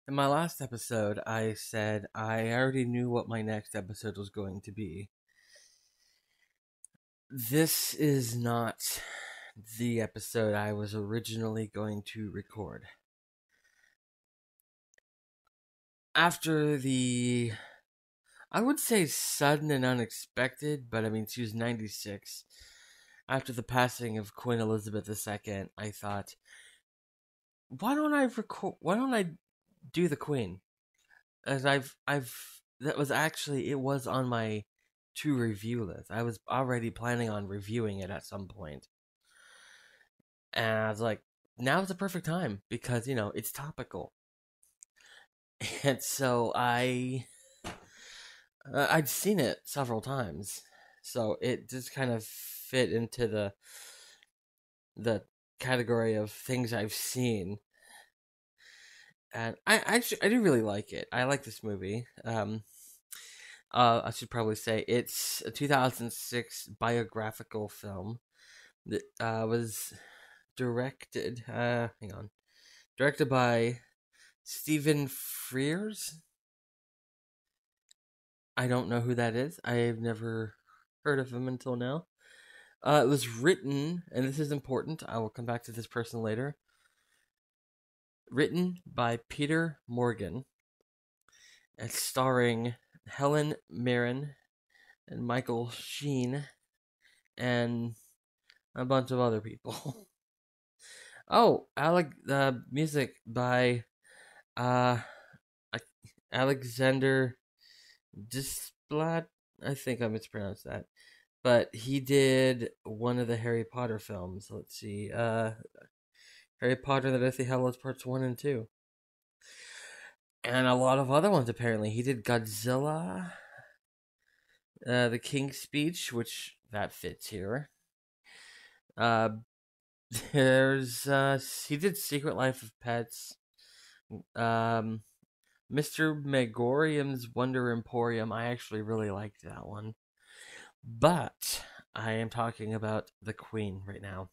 In my last episode, I said I already knew what my next episode was going to be. This is not the episode I was originally going to record. After I would say sudden and unexpected, but I mean, she was 96. After the passing of Queen Elizabeth II, I thought, why don't I do the Queen? As it was on my to review list. I was already planning on reviewing it at some point. And I was like, now's the perfect time because, it's topical. And so I'd seen it several times. So it just kind of fit into the category of things I've seen. And I do really like it. I like this movie. I should probably say it's a 2006 biographical film that was directed. Directed by Stephen Frears. I don't know who that is. I've never heard of him until now. It was written, and this is important. I will come back to this person later. Written by Peter Morgan. It's starring Helen Mirren and Michael Sheen and a bunch of other people. Oh, music by uh Alexander Displat. I think I mispronounced that. But he did one of the Harry Potter films. Let's see. Harry Potter and the Deathly Hallows Parts 1 and 2. And a lot of other ones, apparently. He did Godzilla, The King's Speech, which that fits here. He did Secret Life of Pets. Mr. Megorium's Wonder Emporium. I actually really liked that one. But I am talking about the Queen right now.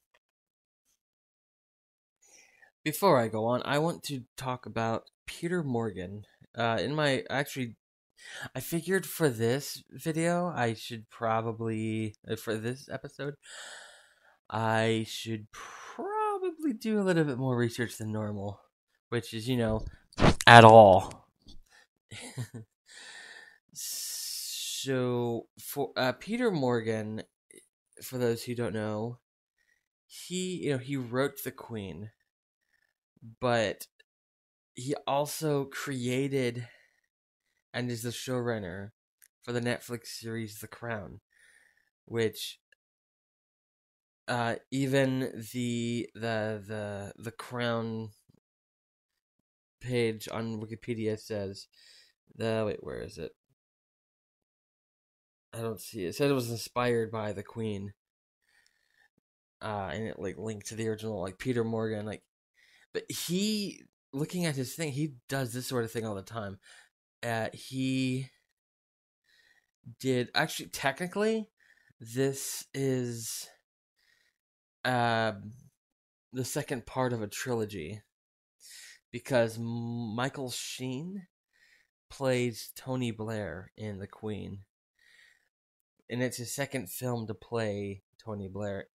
Before I go on, I want to talk about Peter Morgan. I figured for this video, for this episode, I should probably do a little bit more research than normal, which is, at all. So, for Peter Morgan, for those who don't know, he wrote The Queen, but he also created and is the showrunner for the Netflix series The Crown, which even the Crown page on Wikipedia says where is it? I don't see it. It said it was inspired by the Queen. And it linked to the original Peter Morgan but he, looking at his thing, he does this sort of thing all the time. He did, actually, technically, this is the second part of a trilogy, because Michael Sheen plays Tony Blair in The Queen, and it's his second film to play Tony Blair.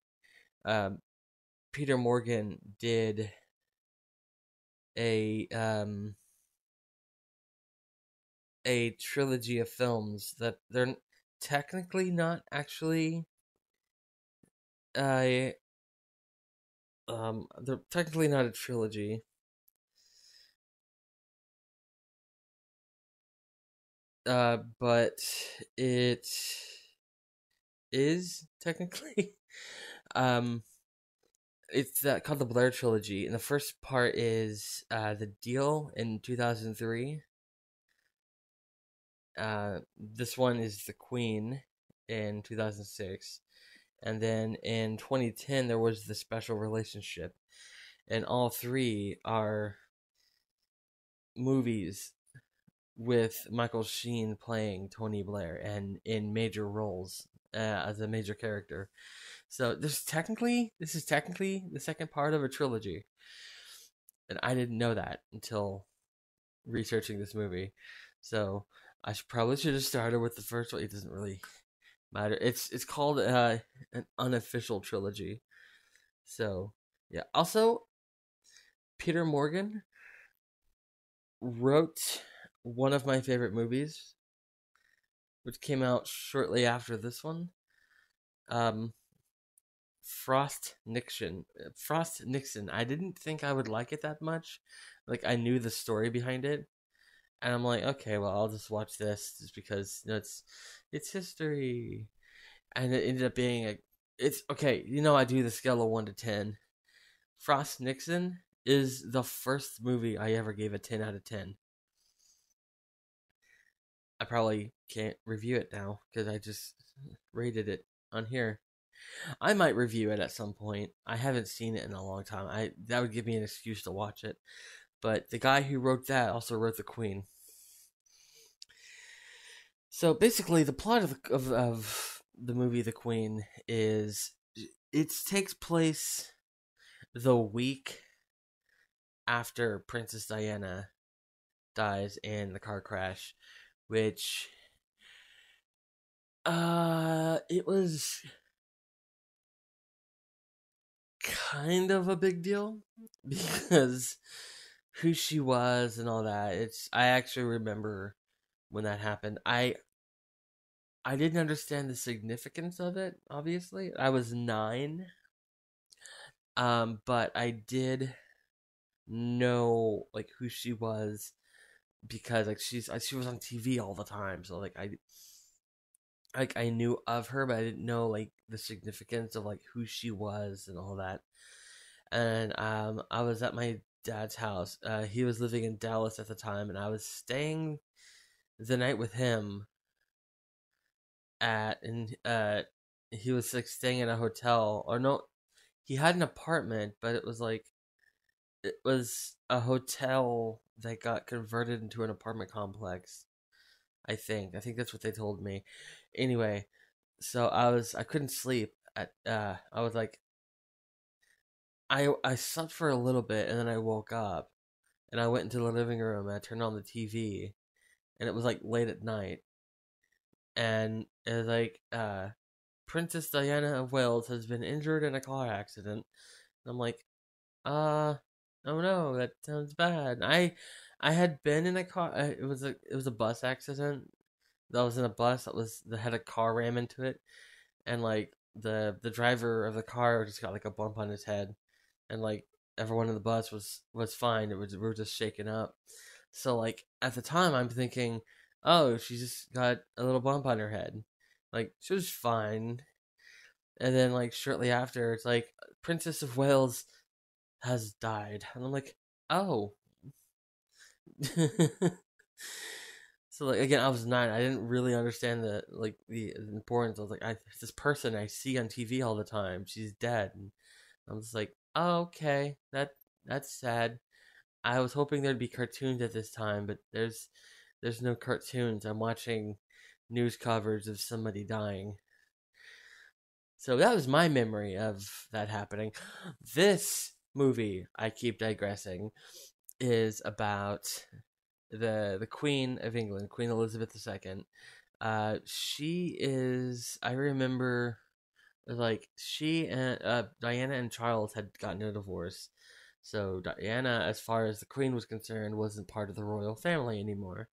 Peter Morgan did a trilogy of films that they're technically not actually they're technically not a trilogy. But it is technically it's called the Blair Trilogy, and the first part is The Deal in 2003. This one is The Queen in 2006, and then in 2010 there was The Special Relationship, and all three are movies with Michael Sheen playing Tony Blair and in major roles as a major character. So this is technically the second part of a trilogy, and I didn't know that until researching this movie. So I probably should have started with the first one. It doesn't really matter. It's called an unofficial trilogy. So yeah. Also, Peter Morgan wrote one of my favorite movies, which came out shortly after this one. Um, Frost Nixon. I didn't think I would like it that much. Like I knew the story behind it, and I'm like, okay, well, I'll just watch this just because it's history, and it ended up being it's okay. I do the scale of 1 to 10. Frost Nixon is the first movie I ever gave a 10 out of 10. I probably can't review it now because I just rated it on here. I might review it at some point. I haven't seen it in a long time. That would give me an excuse to watch it. But the guy who wrote that also wrote The Queen. So basically, the plot of the movie The Queen is it takes place the week after Princess Diana dies in the car crash, which it was kind of a big deal because who she was and all that. I actually remember when that happened. I didn't understand the significance of it, obviously. I was 9. But I did know like who she was because like she was on TV all the time. So I knew of her, but I didn't know like the significance of like who she was and all that. And I was at my dad's house. He was living in Dallas at the time, and I was staying the night with him and he was like staying in a hotel, or no, he had an apartment, but it was a hotel that got converted into an apartment complex. I think that's what they told me. Anyway, so I couldn't sleep. I was like, I slept for a little bit, and then I woke up, and I went into the living room, and I turned on the TV, and it was like late at night, and it was like Princess Diana of Wales has been injured in a car accident. And I'm like, oh no, that sounds bad. I had been in a car. It was a bus accident. I was in a bus that had a car ram into it, and like the driver of the car just got like a bump on his head, and like everyone in the bus was fine. We were just shaken up. So like at the time, I'm thinking, oh, she just got a little bump on her head, like she was fine. And then like shortly after, it's like Princess of Wales has died, and I'm like, oh. So like again, I was 9. I didn't really understand the importance. I was like, this person I see on TV all the time, she's dead, and I'm just like, oh, okay, that's sad. I was hoping there'd be cartoons at this time, but there's no cartoons. I'm watching news coverage of somebody dying. So that was my memory of that happening. This movie, I keep digressing, is about the Queen of England, Queen Elizabeth II. She is. I remember, like she and Diana and Charles had gotten a divorce, so Diana, as far as the Queen was concerned, wasn't part of the royal family anymore,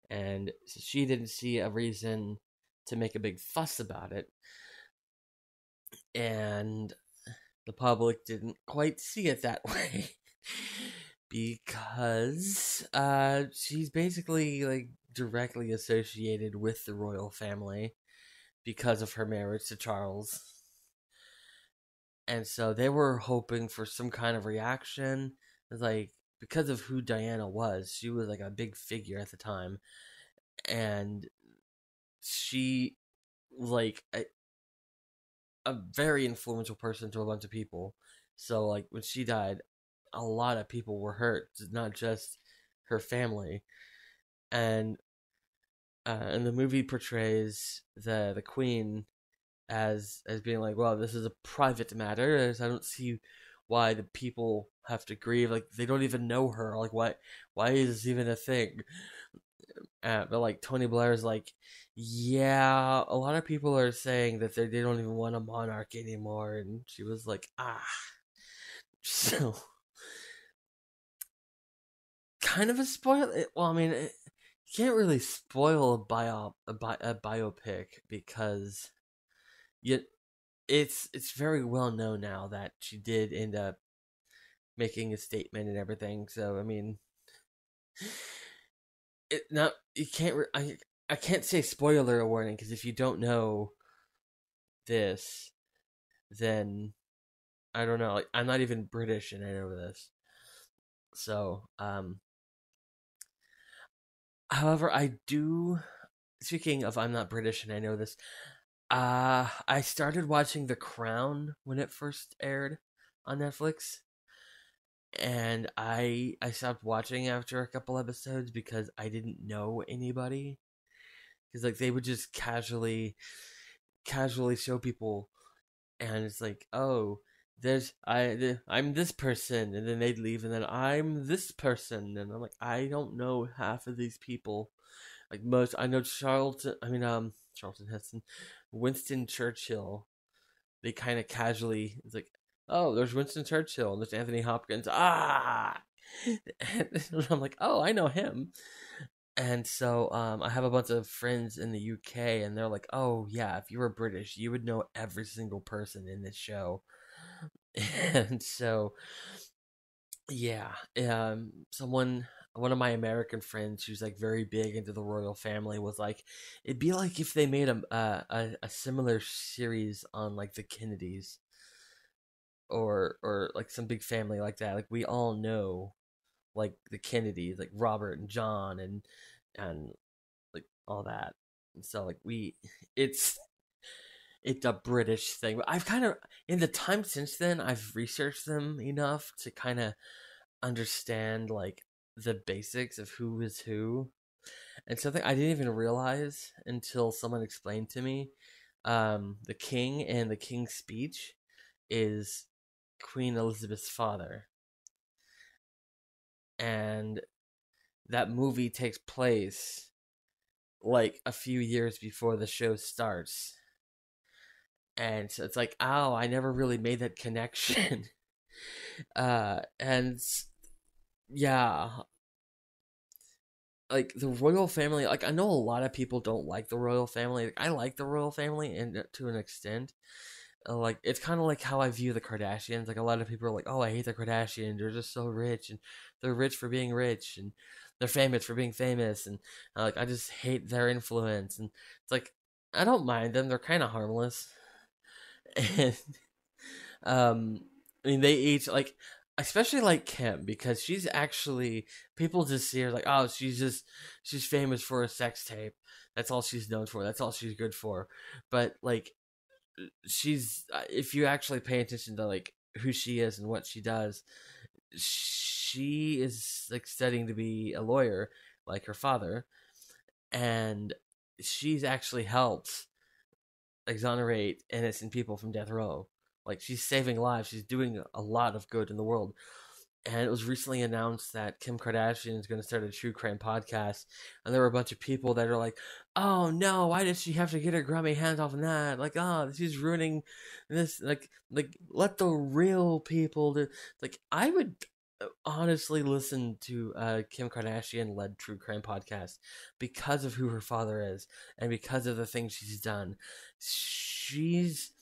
and she didn't see a reason to make a big fuss about it, and the public didn't quite see it that way. Because she's basically like directly associated with the royal family because of her marriage to Charles. And so they were hoping for some kind of reaction, like because of who Diana was. She was like a big figure at the time, and she like a very influential person to a bunch of people. So like when she died, a lot of people were hurt, not just her family. And the movie portrays the queen as being like, well, this is a private matter. As I don't see why the people have to grieve. Like they don't even know her. Like why is this even a thing? But like Tony Blair's like, yeah, a lot of people are saying that they don't even want a monarch anymore, and she was like, ah, so kind of a spoil. Well, I mean, you can't really spoil a biopic because you it's very well known now that she did end up making a statement and everything. So I mean, it not you can't I can't say spoiler warning because if you don't know this, then I don't know. Like I'm not even British and I know this. So however, I do. Speaking of, I'm not British and I know this. I started watching The Crown when it first aired on Netflix, and I stopped watching after a couple episodes because I didn't know anybody. Because like they would just casually show people, and it's like, oh, I'm this person, and then they'd leave, and then I'm this person, and I'm like, I don't know half of these people. Like most, I know Charlton Heston, Winston Churchill. They kind of casually, it's like, oh, there's Winston Churchill and there's Anthony Hopkins. And I'm like, oh, I know him. And so I have a bunch of friends in the UK, and they're like, "Oh yeah, if you were British, you would know every single person in this show." And so yeah, one of my American friends who's like very big into the royal family was like, "It'd be like if they made a similar series on like the Kennedys or like some big family like that. Like we all know like the Kennedys, like Robert and John and like all that. And so like it's a British thing. But I've kind of in the time since then I've researched them enough to kind of understand like the basics of who is who. And something I didn't even realize until someone explained to me. The king and the king's speech is Queen Elizabeth's father. And that movie takes place like a few years before the show starts. And so it's like, oh, I never really made that connection. And yeah, like the royal family, like I know a lot of people don't like the royal family. Like, I like the royal family and to an extent. Like it's kind of like how I view the Kardashians. Like a lot of people are like, "Oh, I hate the Kardashians. They're just so rich, and they're rich for being rich, and they're famous for being famous." And like I just hate their influence. And it's like I don't mind them. They're kind of harmless. And um, I mean, they each like, especially like Kim because she's actually people just see her like, oh, she's famous for a sex tape. That's all she's known for. That's all she's good for. But like she's if you actually pay attention to like who she is and what she does, she is like studying to be a lawyer like her father, and she's actually helped exonerate innocent people from death row. Like she's saving lives, she's doing a lot of good in the world. And it was recently announced that Kim Kardashian is going to start a true crime podcast, and there were a bunch of people that are like, "Oh no, why did she have to get her grubby hands off of that? Like, oh, she's ruining this. Like let the real people do." Like, I would honestly listen to Kim Kardashian led true crime podcast because of who her father is and because of the things she's done. She's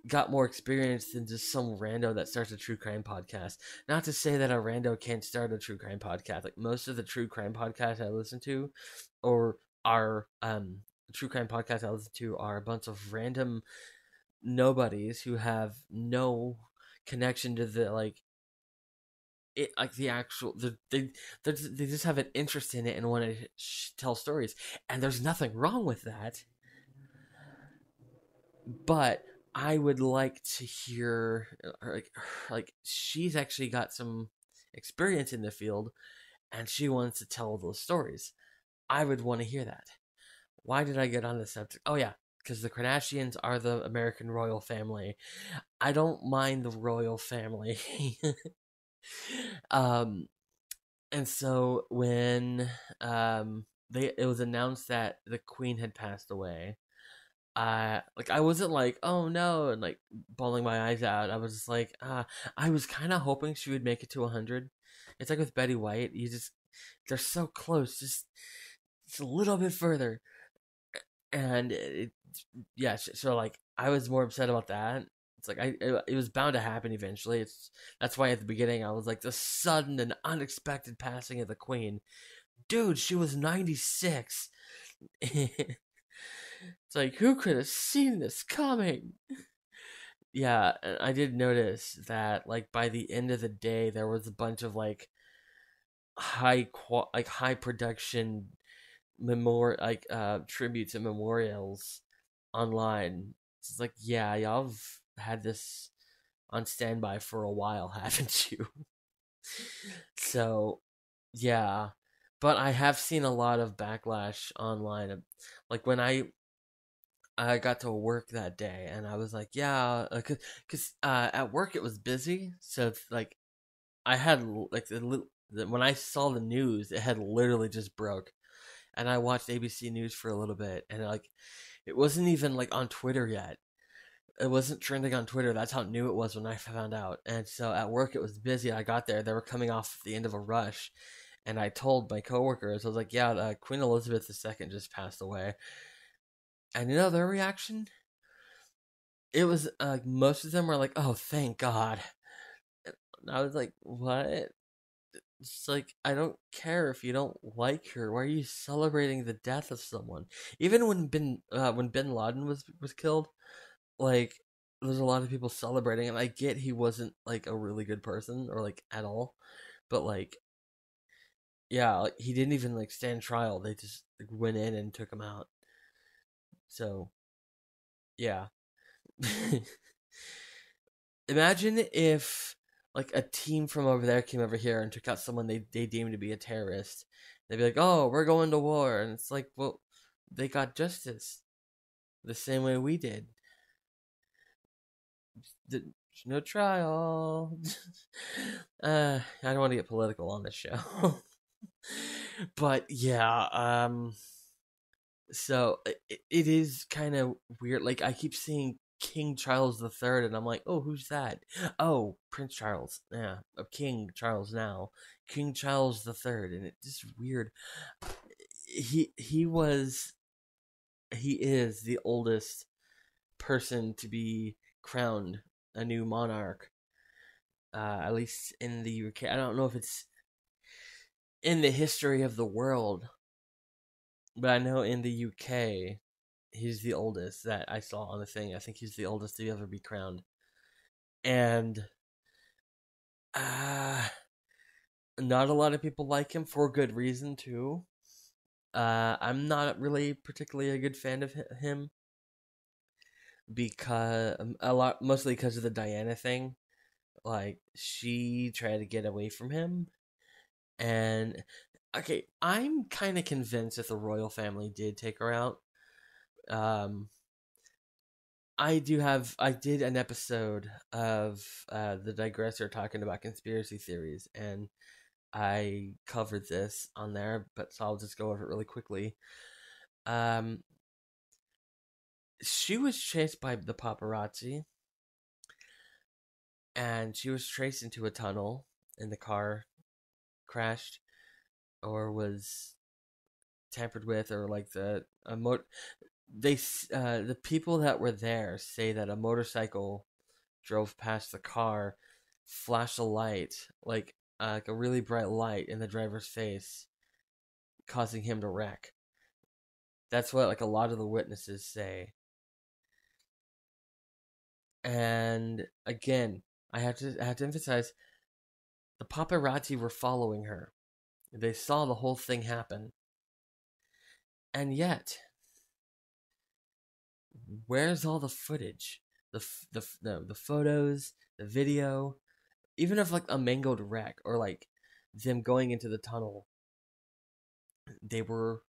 got more experience than just some rando that starts a true crime podcast. Not to say that a rando can't start a true crime podcast. Like most of the true crime podcasts I listen to, or are true crime podcasts I listen to, are a bunch of random nobodies who have no connection to the like it like the actual they just have an interest in it and want to tell stories, and there's nothing wrong with that. But I would like to hear like she's actually got some experience in the field and she wants to tell those stories. I would want to hear that. Why did I get on this subject? Oh yeah. because the Kardashians are the American royal family. I don't mind the royal family. um, and so when it was announced that the Queen had passed away, I wasn't like, oh no, and like bawling my eyes out. I was just like, I was kind of hoping she would make it to 100. It's like with Betty White, they're so close, just a little bit further, and yeah. So like, I was more upset about that. It's like it was bound to happen eventually. That's why at the beginning I was like, the sudden and unexpected passing of the Queen, dude. She was 96. It's like, who could have seen this coming? Yeah, I did notice that like by the end of the day there was a bunch of like high production tributes and memorials online. It's like, yeah, y'all have had this on standby for a while, haven't you? So, yeah. But I have seen a lot of backlash online. Like when I got to work that day, and I was like, yeah, because at work it was busy, so it's like I had like when I saw the news, it had literally just broke, and I watched ABC News for a little bit, and like it wasn't even like on Twitter yet. It wasn't trending on Twitter. That's how new it was when I found out. And so at work it was busy. I got there, they were coming off the end of a rush, and I told my coworkers, I was like, yeah, Queen Elizabeth II just passed away. And you know their reaction? It was most of them were like, "Oh, thank God." And I was like, "What?" It's like, I don't care if you don't like her. Why are you celebrating the death of someone? Even when Bin Laden was killed, like there's a lot of people celebrating, and I get he wasn't like a really good person or like at all, but like yeah, like, he didn't even like stand trial. They just like, went in and took him out. So yeah. Imagine if like a team from over there came over here and took out someone they deemed to be a terrorist. They'd be like, "Oh, we're going to war," and it's like, well, they got justice the same way we did. There's no trial. I don't want to get political on this show, but yeah. So it is kind of weird. Like I keep seeing King Charles the Third, and I'm like, oh, who's that? Oh, Prince Charles. Yeah, King Charles now, King Charles the Third, and it's just weird. He he is the oldest person to be crowned a new monarch. At least in the UK. I don't know if it's in the history of the world, but I know in the UK he's the oldest that I saw on the thing. I think he's the oldest to ever be crowned. And uh not a lot of people like him for good reason too. I'm not really particularly a good fan of him because mostly because of the Diana thing. Like she tried to get away from him, and okay, I'm kind of convinced that the royal family did take her out. Um, I did an episode of the Digressor talking about conspiracy theories, and I covered this on there, but so I'll just go over it really quickly. Um, she was chased by the paparazzi, and she was traced into a tunnel, and the car crashed or was tampered with, or like the people that were there say that a motorcycle drove past the car, flashed a light, like a really bright light in the driver's face, causing him to wreck. That's what like a lot of the witnesses say. And again, I have to emphasize the paparazzi were following her. They saw the whole thing happen. And yet, where's all the footage? The photos, the video, even of like a mangled wreck or like them going into the tunnel. They were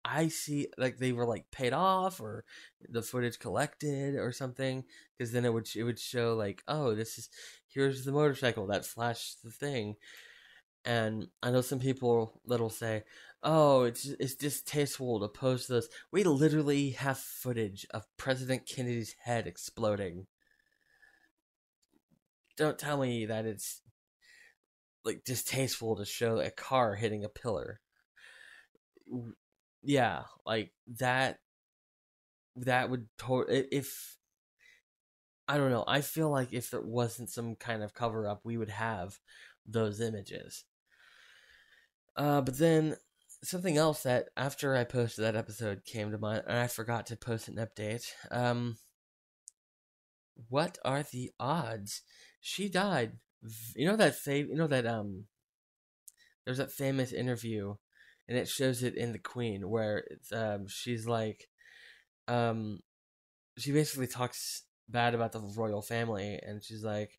I see like they were like paid off or the footage collected or something, because then it would show like, oh, this is here's the motorcycle that flashed the thing. And I know some people that'll say, "Oh, it's distasteful to post this." We literally have footage of President Kennedy's head exploding. Don't tell me that it's like distasteful to show a car hitting a pillar. Yeah, like that. That would if I don't know. I feel like if there wasn't some kind of cover up, we would have those images. But then something else that after I posted that episode came to mind, and I forgot to post an update. What are the odds? She died. There's that famous interview, and it shows it in the Queen where she's like, um, she basically talks bad about the royal family, and she's like,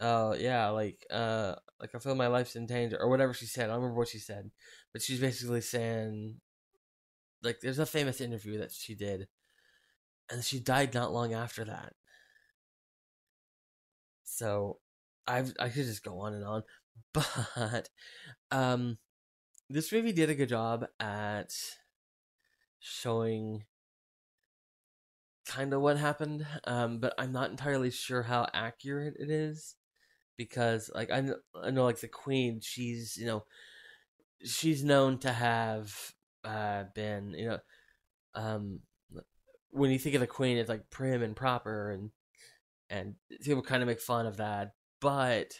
oh yeah, like I feel my life's in danger or whatever she said. I don't remember what she said, but she's basically saying like there's a famous interview that she did, and she died not long after that. So I could just go on and on, but um, this movie did a good job at showing kind of what happened, but I'm not entirely sure how accurate it is because like I know like the Queen, she's known to have been um when you think of the Queen, it's like prim and proper, and people kind of make fun of that. But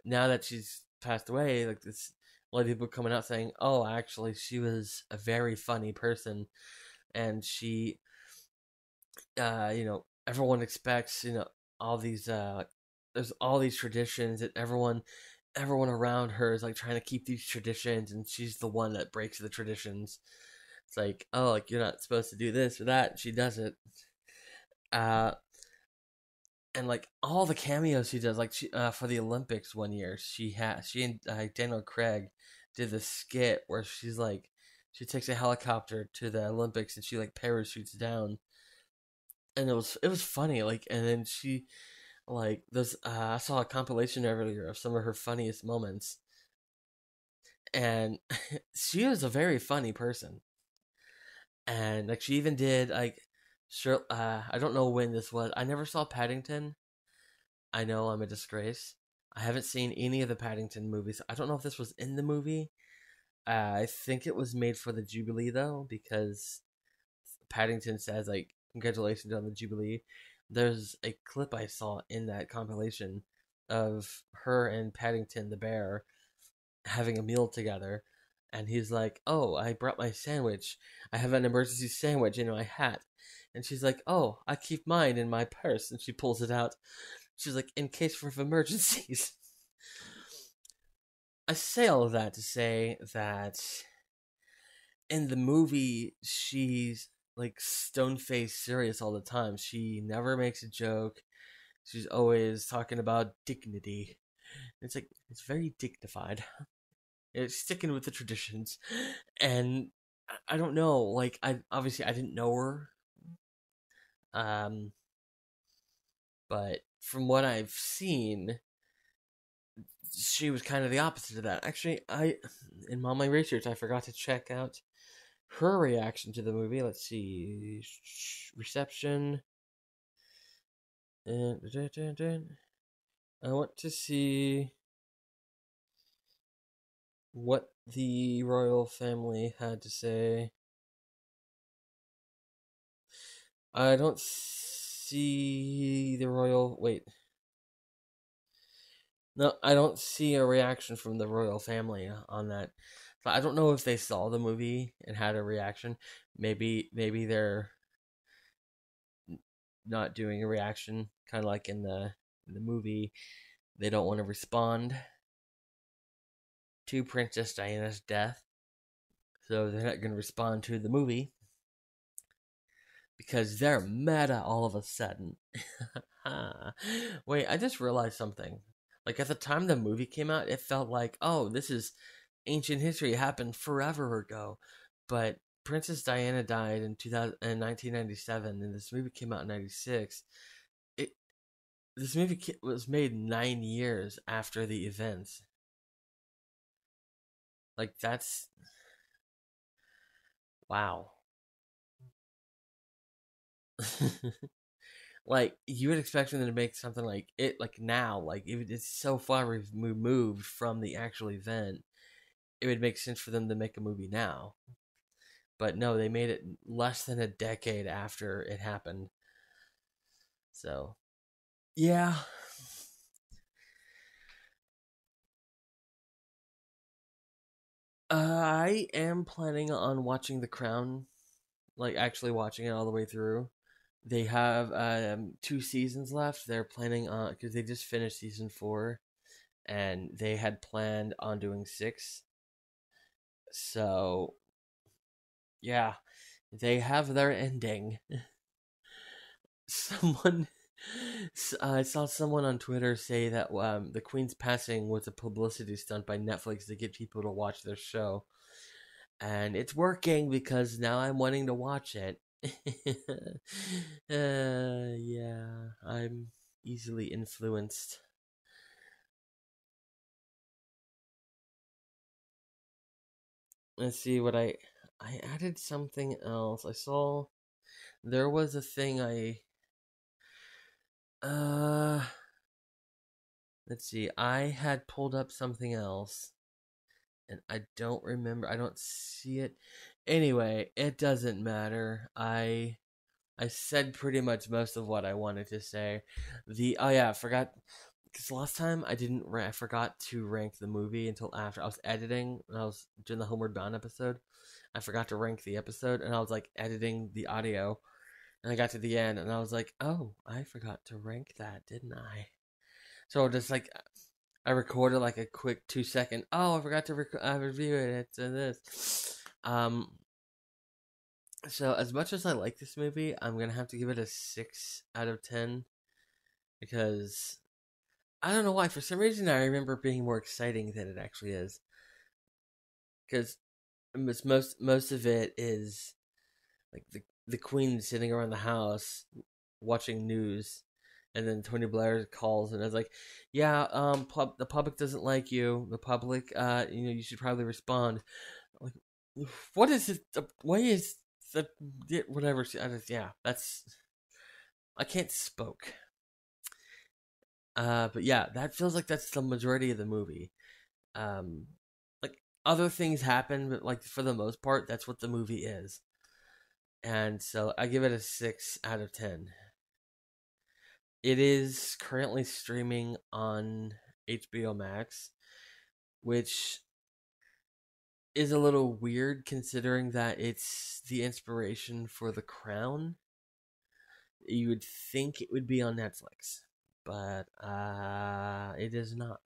now that she's passed away, like this, a lot of people coming out saying, "Oh, actually, she was a very funny person, and she, everyone expects, all these, there's all these traditions that everyone around her is like trying to keep these traditions, and she's the one that breaks the traditions. It's like, oh, like you're not supposed to do this or that. And she does it. Uh, and like all the cameos she does, like she for the Olympics one year, she and Daniel Craig did the skit where she's like, she takes a helicopter to the Olympics and she like parachutes down, and it was funny. Like, and then she like those I saw a compilation earlier of some of her funniest moments, and she is a very funny person. And like she even did like, sure, I don't know when this was. I never saw Paddington. I know I'm a disgrace. I haven't seen any of the Paddington movies. I don't know if this was in the movie. I think it was made for the Jubilee though, because Paddington says like congratulations on the Jubilee. There's a clip I saw in that compilation of her and Paddington the bear having a meal together, and he's like, "Oh, I brought my sandwich. I have an emergency sandwich in my hat." And she's like, "Oh, I keep mine in my purse." And she pulls it out. She's like, "In case of emergencies." I say all of that to say that in the movie, she's like stone faced serious all the time. She never makes a joke. She's always talking about dignity. It's like, it's very dignified. It's sticking with the traditions. And I don't know, like, I didn't know her. Um, but from what I've seen, she was kind of the opposite of that. Actually, in all my research, I forgot to check out her reaction to the movie. Let's see, reception. I want to see what the royal family had to say. I don't see the royal. Wait. No, I don't see a reaction from the royal family on that. So I don't know if they saw the movie and had a reaction. Maybe they're not doing a reaction, kind of like in the movie. They don't want to respond to Princess Diana's death, so they're not going to respond to the movie because they're meta all of a sudden. Wait, I just realized something. Like at the time the movie came out, it felt like, oh, this is ancient history. It happened forever ago. But Princess Diana died in 1997, and this movie came out in 96. It This movie was made 9 years after the events. Like, that's wow. Like, you would expect them to make something like it, like now, like it's so far removed from the actual event. It would make sense for them to make a movie now, but no, they made it less than a decade after it happened. So yeah, I am planning on watching The Crown, like actually watching it all the way through. They have 2 seasons left. They're planning on, because they just finished season 4, and they had planned on doing 6. So yeah, they have their ending. Someone, I saw someone on Twitter say that the Queen's passing was a publicity stunt by Netflix to get people to watch their show, and it's working because now I'm wanting to watch it. Yeah, I'm easily influenced. Let's see what I added something else. I saw there was a thing uh let's see. I had pulled up something else and I don't remember. I don't see it. Anyway, it doesn't matter. I said pretty much most of what I wanted to say. The Oh yeah, I forgot, because last time I forgot to rank the movie until after I was editing and I was doing the Homeward Bound episode. I forgot to rank the episode and I was like editing the audio and I got to the end and I was like, "Oh, I forgot to rank that, didn't I?" So just like I recorded like a quick 2 second. Oh, I forgot to review it. It's this. So as much as I like this movie, I'm gonna have to give it a 6 out of 10 because I don't know why. For some reason, I remember it being more exciting than it actually is. Because most of it is like the Queen sitting around the house watching news, and then Tony Blair calls and is like, "Yeah, the public doesn't like you. The public, you should probably respond." Like, what is it? Why is the whatever? Yeah, I can't spoke. But yeah, that feels like that's the majority of the movie. Um, like other things happen, but like for the most part, that's what the movie is. And so I give it a 6 out of 10. It is currently streaming on HBO Max, which is a little weird considering that it's the inspiration for The Crown. You would think it would be on Netflix, but it is not.